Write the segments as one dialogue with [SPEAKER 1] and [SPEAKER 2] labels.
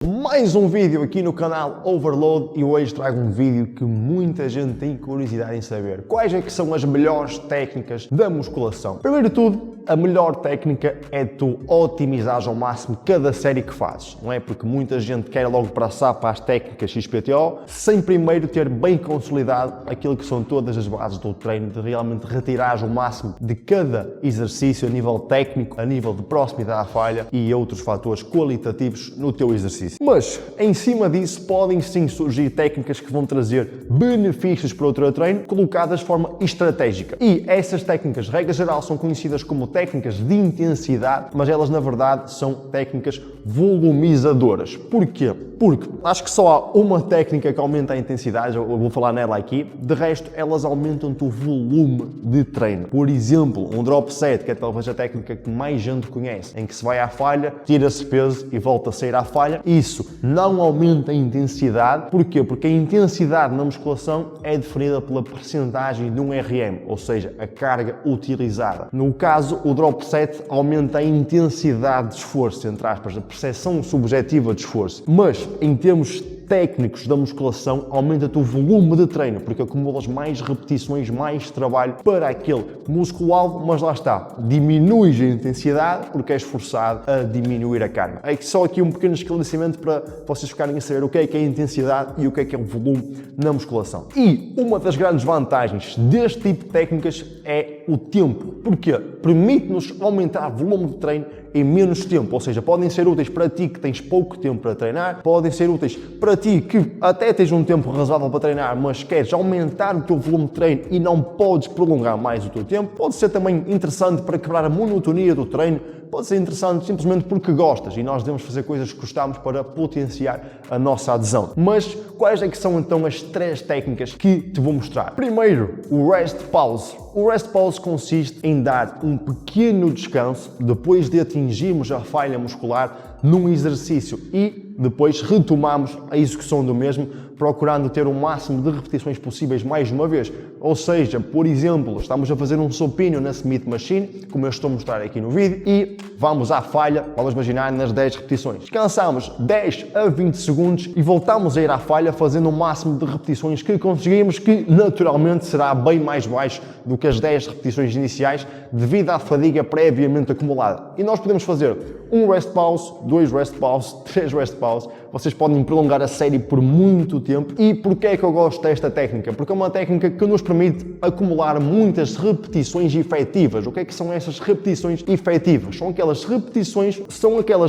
[SPEAKER 1] Mais um vídeo aqui no canal Overload e hoje trago um vídeo que muita gente tem curiosidade em saber. Quais é que são as melhores técnicas da musculação? Primeiro de tudo, a melhor técnica é tu otimizares ao máximo cada série que fazes, não é? Porque muita gente quer logo passar para as técnicas XPTO sem primeiro ter bem consolidado aquilo que são todas as bases do treino, de realmente retirares o máximo de cada exercício a nível técnico, a nível de proximidade à falha e outros fatores qualitativos no teu exercício. Mas, em cima disso, podem sim surgir técnicas que vão trazer benefícios para o teu treino, colocadas de forma estratégica. E essas técnicas, regra geral, são conhecidas como técnicas de intensidade, mas elas, na verdade, são técnicas volumizadoras. Porquê? Porque acho que só há uma técnica que aumenta a intensidade, eu vou falar nela aqui, de resto, elas aumentam-te o volume de treino. Por exemplo, um drop set, que é talvez a técnica que mais gente conhece, em que se vai à falha, tira-se peso e volta a sair à falha. Isso não aumenta a intensidade. Porquê? Porque a intensidade na musculação é definida pela percentagem de um RM, ou seja, a carga utilizada. No caso, o drop set aumenta a intensidade de esforço, entre aspas, a percepção subjetiva de esforço. Mas, em termos técnicos da musculação, aumenta-te o volume de treino, porque acumulas mais repetições, mais trabalho para aquele músculo-alvo, mas lá está, diminuis a intensidade porque és forçado a diminuir a carga. É só aqui um pequeno esclarecimento para vocês ficarem a saber o que é a intensidade e o que é o volume na musculação. E uma das grandes vantagens deste tipo de técnicas é o tempo. Porquê? Permite-nos aumentar o volume de treino em menos tempo, ou seja, podem ser úteis para ti que tens pouco tempo para treinar, podem ser úteis para ti que até tens um tempo razoável para treinar, mas queres aumentar o teu volume de treino e não podes prolongar mais o teu tempo. Pode ser também interessante para quebrar a monotonia do treino, pode ser interessante simplesmente porque gostas e nós devemos fazer coisas que gostamos para potenciar a nossa adesão. Mas quais é que são então as 3 técnicas que te vou mostrar? Primeiro, o rest pause. O rest pause consiste em dar um pequeno descanso depois de atingirmos a falha muscular num exercício e depois retomamos a execução do mesmo, procurando ter o máximo de repetições possíveis mais uma vez. Ou seja, por exemplo, estamos a fazer um supino na Smith Machine, como eu estou a mostrar aqui no vídeo, e vamos à falha, vamos imaginar, nas 10 repetições. Descansamos 10 a 20 segundos e voltamos a ir à falha fazendo o máximo de repetições que conseguimos, que naturalmente será bem mais baixo do que as 10 repetições iniciais, devido à fadiga previamente acumulada. E nós podemos fazer um rest pause, 2 rest pause, 3 rest pause. Vocês podem prolongar a série por muito tempo. E porquê é que eu gosto desta técnica? Porque é uma técnica que nos permite acumular muitas repetições efetivas. O que é que são essas repetições efetivas? São aquelas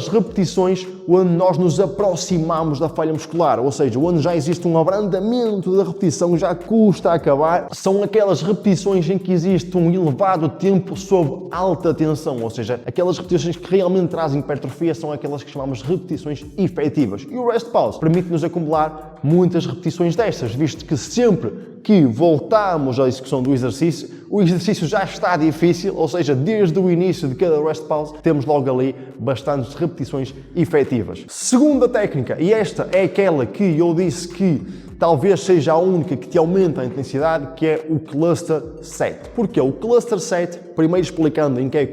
[SPEAKER 1] repetições onde nós nos aproximamos da falha muscular, ou seja, onde já existe um abrandamento da repetição, já custa a acabar. São aquelas repetições em que existe um elevado tempo sob alta tensão, ou seja, aquelas repetições que realmente trazem hipertrofia são aquelas que chamamos de repetições efetivas. E o rest pause permite-nos acumular muitas repetições destas, visto que sempre que voltamos à execução do exercício, o exercício já está difícil, ou seja, desde o início de cada rest pause, temos logo ali bastantes repetições efetivas. Segunda técnica, e esta é aquela que eu disse que talvez seja a única que te aumenta a intensidade, que é o cluster set. Porque o cluster set, primeiro explicando em que é que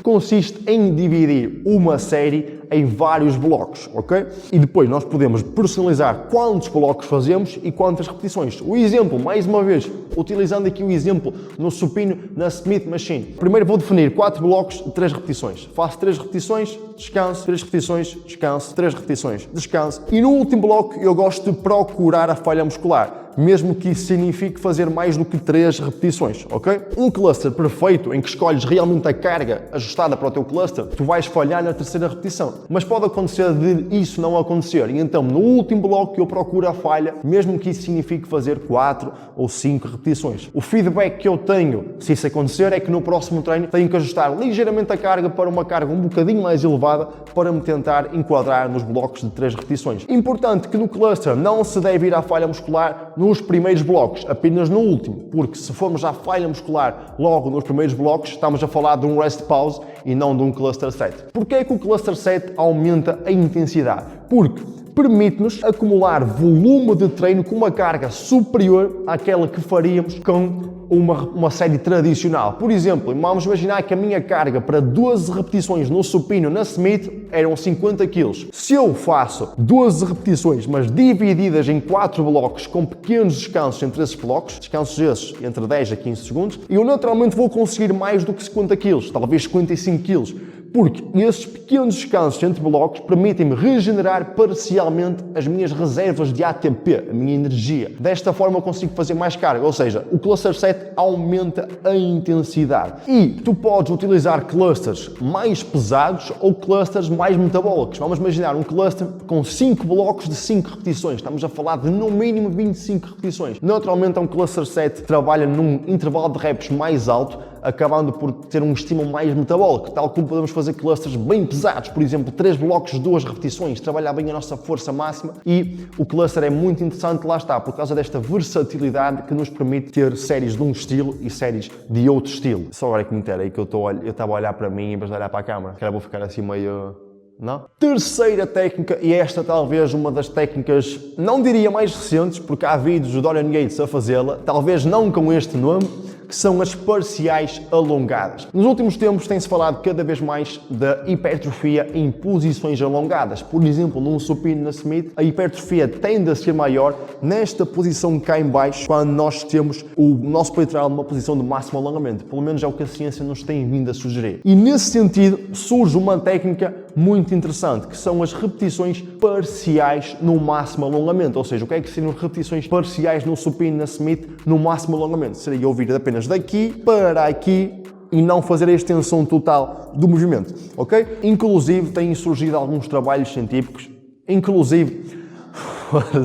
[SPEAKER 1] consiste em dividir uma série em vários blocos, ok? E depois nós podemos personalizar quantos blocos fazemos e quantas repetições. O exemplo, mais uma vez, utilizando aqui o exemplo no supino na Smith Machine. Primeiro vou definir 4 blocos de 3 repetições. Faço 3 repetições, descanso, 3 repetições, descanso, 3 repetições, descanso. E no último bloco eu gosto de procurar a falha muscular, mesmo que isso signifique fazer mais do que 3 repetições, ok? Um cluster perfeito, em que escolhes realmente a carga ajustada para o teu cluster, tu vais falhar na 3ª repetição. Mas pode acontecer de isso não acontecer, e então no último bloco eu procuro a falha, mesmo que isso signifique fazer 4 ou 5 repetições. O feedback que eu tenho, se isso acontecer, é que no próximo treino tenho que ajustar ligeiramente a carga para uma carga um bocadinho mais elevada para me tentar enquadrar nos blocos de 3 repetições. Importante que no cluster não se deve ir à falha muscular nos primeiros blocos, apenas no último, porque se formos à falha muscular logo nos primeiros blocos, estamos a falar de um rest pause e não de um cluster set. Porquê é que o cluster set aumenta a intensidade? Porque permite-nos acumular volume de treino com uma carga superior àquela que faríamos com uma série tradicional. Por exemplo, vamos imaginar que a minha carga para 12 repetições no supino na Smith eram 50 kg. Se eu faço 12 repetições, mas divididas em 4 blocos com pequenos descansos entre esses blocos, descansos esses entre 10 a 15 segundos, eu naturalmente vou conseguir mais do que 50 kg, talvez 55 kg. Porque esses pequenos descansos entre blocos permitem-me regenerar parcialmente as minhas reservas de ATP, a minha energia. Desta forma eu consigo fazer mais carga, ou seja, o cluster set aumenta a intensidade. E tu podes utilizar clusters mais pesados ou clusters mais metabólicos. Vamos imaginar um cluster com 5 blocos de 5 repetições. Estamos a falar de no mínimo 25 repetições. Naturalmente, um cluster set trabalha num intervalo de reps mais alto, acabando por ter um estímulo mais metabólico, tal como podemos fazer clusters bem pesados, por exemplo, 3 blocos de 2 repetições, trabalhar bem a nossa força máxima, e o cluster é muito interessante, lá está, por causa desta versatilidade que nos permite ter séries de um estilo e séries de outro estilo. Só agora que me interessa, que eu estava a olhar para mim em vez de olhar para a câmera, que vou ficar assim meio... Não? Terceira técnica, e esta talvez uma das técnicas, não diria mais recentes, porque há vídeos do Dorian Yates a fazê-la, talvez não com este nome, que são as parciais alongadas. Nos últimos tempos tem-se falado cada vez mais da hipertrofia em posições alongadas. Por exemplo, num supino na Smith, a hipertrofia tende a ser maior nesta posição cá em baixo, quando nós temos o nosso peitoral numa posição de máximo alongamento. Pelo menos é o que a ciência nos tem vindo a sugerir. E nesse sentido, surge uma técnica muito interessante, que são as repetições parciais no máximo alongamento. Ou seja, o que é que seriam repetições parciais no supino na Smith no máximo alongamento? Seria ouvir apenas daqui para aqui e não fazer a extensão total do movimento, ok? Inclusive, têm surgido alguns trabalhos científicos, inclusive...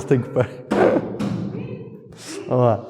[SPEAKER 1] tenho que parar. Vamos lá.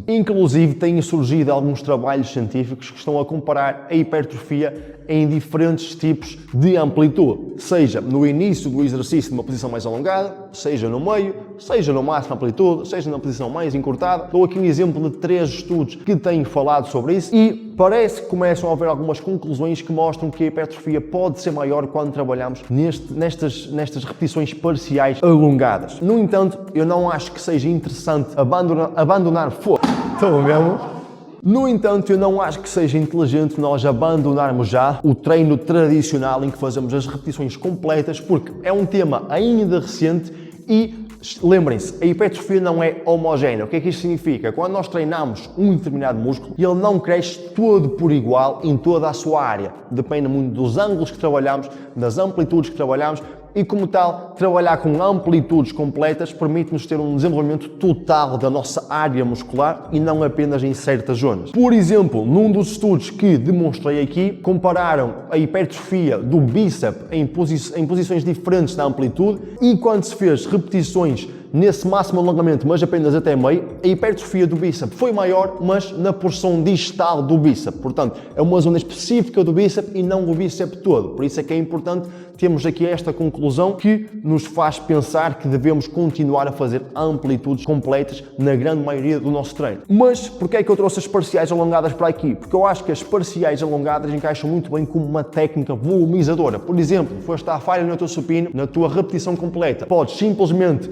[SPEAKER 1] Inclusive, têm surgido alguns trabalhos científicos que estão a comparar a hipertrofia em diferentes tipos de amplitude, seja no início do exercício numa posição mais alongada, seja no meio, seja no máximo amplitude, seja na posição mais encurtada. Dou aqui um exemplo de 3 estudos que têm falado sobre isso e parece que começam a haver algumas conclusões que mostram que a hipertrofia pode ser maior quando trabalhamos nestas repetições parciais alongadas. No entanto, eu não acho que seja interessante abandonar fogo. Estão mesmo? No entanto, eu não acho que seja inteligente nós abandonarmos já o treino tradicional em que fazemos as repetições completas, porque é um tema ainda recente e lembrem-se, a hipertrofia não é homogénea. O que é que isto significa? Quando nós treinamos um determinado músculo, ele não cresce todo por igual em toda a sua área. Depende muito dos ângulos que trabalhamos, das amplitudes que trabalhamos, e como tal, trabalhar com amplitudes completas permite-nos ter um desenvolvimento total da nossa área muscular e não apenas em certas zonas. Por exemplo, num dos estudos que demonstrei aqui, compararam a hipertrofia do bíceps em posições diferentes da amplitude e quando se fez repetições nesse máximo alongamento, mas apenas até meio, a hipertrofia do bíceps foi maior, mas na porção distal do bíceps. Portanto, é uma zona específica do bíceps e não o bíceps todo. Por isso é que é importante termos aqui esta conclusão que nos faz pensar que devemos continuar a fazer amplitudes completas na grande maioria do nosso treino. Mas porquê é que eu trouxe as parciais alongadas para aqui? Porque eu acho que as parciais alongadas encaixam muito bem como uma técnica volumizadora. Por exemplo, foste à falha no teu supino, na tua repetição completa, podes simplesmente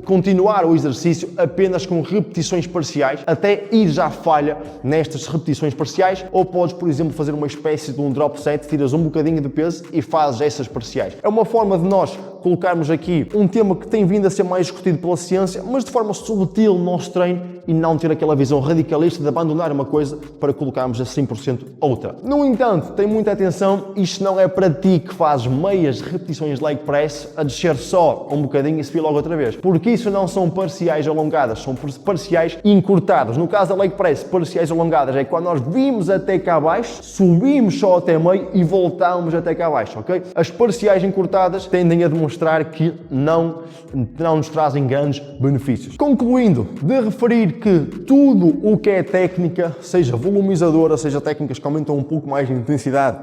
[SPEAKER 1] continuar o exercício apenas com repetições parciais até ir já à falha nestas repetições parciais, ou podes, por exemplo, fazer uma espécie de um drop set, tiras um bocadinho de peso e fazes essas parciais. É uma forma de nós colocarmos aqui um tema que tem vindo a ser mais discutido pela ciência, mas de forma subtil no nosso treino e não ter aquela visão radicalista de abandonar uma coisa para colocarmos a 100% outra. No entanto, tem muita atenção, isto não é para ti que fazes meias repetições de leg press a descer só um bocadinho e subir logo outra vez, porque isso não são parciais alongadas, são parciais encurtadas. No caso da leg press, parciais alongadas é quando nós vimos até cá abaixo, subimos só até meio e voltamos até cá abaixo, ok? As parciais encurtadas tendem a demonstrar que não nos trazem grandes benefícios. Concluindo, de referir que tudo o que é técnica, seja volumizadora, seja técnicas que aumentam um pouco mais de intensidade,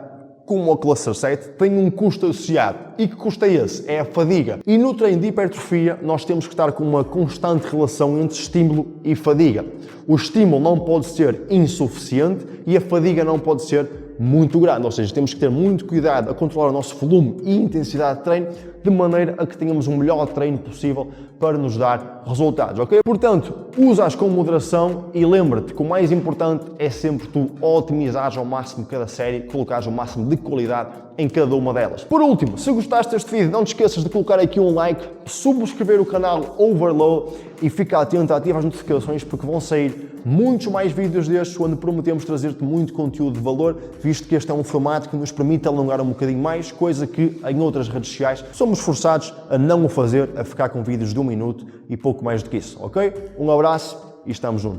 [SPEAKER 1] como o cluster set, tem um custo associado. E que custo é esse? É a fadiga. E no treino de hipertrofia nós temos que estar com uma constante relação entre estímulo e fadiga. O estímulo não pode ser insuficiente e a fadiga não pode ser muito grande, ou seja, temos que ter muito cuidado a controlar o nosso volume e intensidade de treino de maneira a que tenhamos um melhor treino possível para nos dar resultados, ok? Portanto, usa-as com moderação e lembra-te que o mais importante é sempre tu otimizares ao máximo cada série, colocares o máximo de qualidade em cada uma delas. Por último, se gostaste deste vídeo, não te esqueças de colocar aqui um like, subscrever o canal Overload e fica atento a ativar as notificações porque vão sair muitos mais vídeos destes onde prometemos trazer-te muito conteúdo de valor, visto que este é um formato que nos permite alongar um bocadinho mais, coisa que em outras redes sociais somos forçados a não o fazer, a ficar com vídeos de 1 minuto e pouco mais do que isso, ok? Um abraço e estamos juntos.